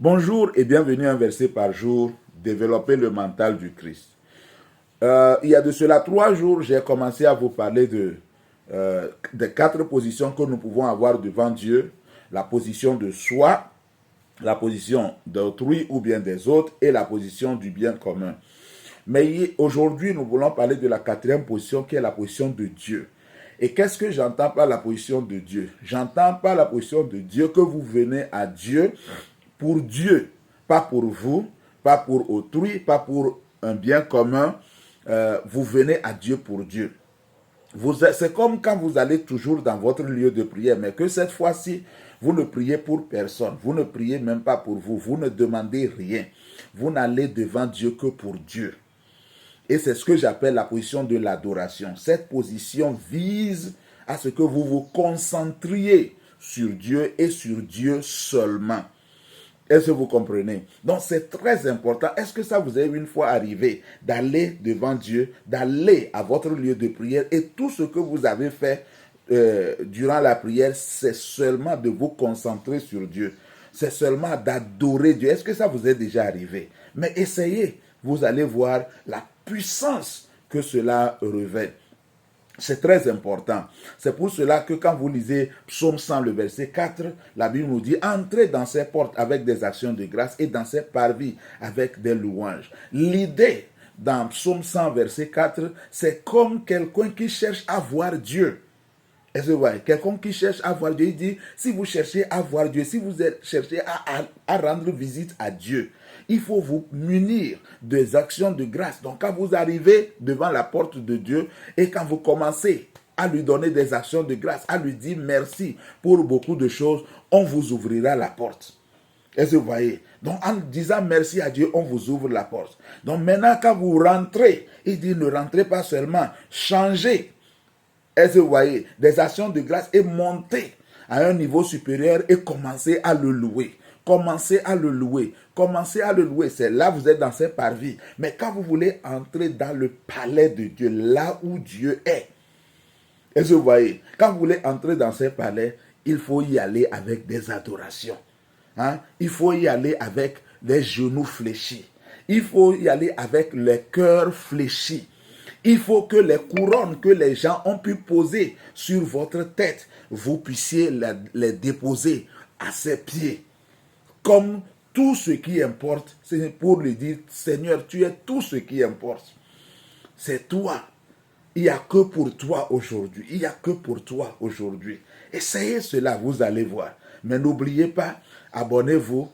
Bonjour et bienvenue à un verset par jour, développer le mental du Christ. Il y a de cela 3 jours, j'ai commencé à vous parler des 4 positions que nous pouvons avoir devant Dieu. La position de soi, la position d'autrui ou bien des autres et la position du bien commun. Mais aujourd'hui, nous voulons parler de la 4e position qui est la position de Dieu. Et qu'est-ce que j'entends par la position de Dieu? J'entends par la position de Dieu que vous venez à Dieu pour Dieu, pas pour vous, pas pour autrui, pas pour un bien commun. Vous venez à Dieu pour Dieu. C'est comme quand vous allez toujours dans votre lieu de prière, mais que cette fois-ci, vous ne priez pour personne. Vous ne priez même pas pour vous. Vous ne demandez rien. Vous n'allez devant Dieu que pour Dieu. Et c'est ce que j'appelle la position de l'adoration. Cette position vise à ce que vous vous concentriez sur Dieu et sur Dieu seulement. Est-ce que vous comprenez? Donc c'est très important. Est-ce que ça vous est une fois arrivé d'aller devant Dieu, d'aller à votre lieu de prière et tout ce que vous avez fait durant la prière, c'est seulement de vous concentrer sur Dieu. C'est seulement d'adorer Dieu. Est-ce que ça vous est déjà arrivé? Mais essayez, vous allez voir la puissance que cela revêt. C'est très important. C'est pour cela que quand vous lisez Psaume 100, le verset 4, la Bible nous dit « Entrez dans ses portes avec des actions de grâce et dans ses parvis avec des louanges. » L'idée dans Psaume 100, verset 4, c'est comme quelqu'un qui cherche à voir Dieu. Est-ce que vous voyez? Quelqu'un qui cherche à voir Dieu, il dit, si vous cherchez à voir Dieu, si vous cherchez à rendre visite à Dieu, il faut vous munir des actions de grâce. Donc quand vous arrivez devant la porte de Dieu et quand vous commencez à lui donner des actions de grâce, à lui dire merci pour beaucoup de choses, on vous ouvrira la porte. Est-ce que vous voyez? Donc en disant merci à Dieu, on vous ouvre la porte. Donc maintenant quand vous rentrez, il dit ne rentrez pas seulement, changez. Est-ce que vous voyez? Des actions de grâce et montez à un niveau supérieur et commencez à le louer. Commencez à le louer. Commencez à le louer. C'est là vous êtes dans ses parvis. Mais quand vous voulez entrer dans le palais de Dieu, là où Dieu est, est-ce que vous voyez? Quand vous voulez entrer dans ses palais, il faut y aller avec des adorations. Il faut y aller avec les genoux fléchis. Il faut y aller avec les cœurs fléchis. Il faut que les couronnes que les gens ont pu poser sur votre tête, vous puissiez les déposer à ses pieds. Comme tout ce qui importe, c'est pour lui dire, Seigneur, tu es tout ce qui importe. C'est toi. Il n'y a que pour toi aujourd'hui. Il n'y a que pour toi aujourd'hui. Essayez cela, vous allez voir. Mais n'oubliez pas, abonnez-vous,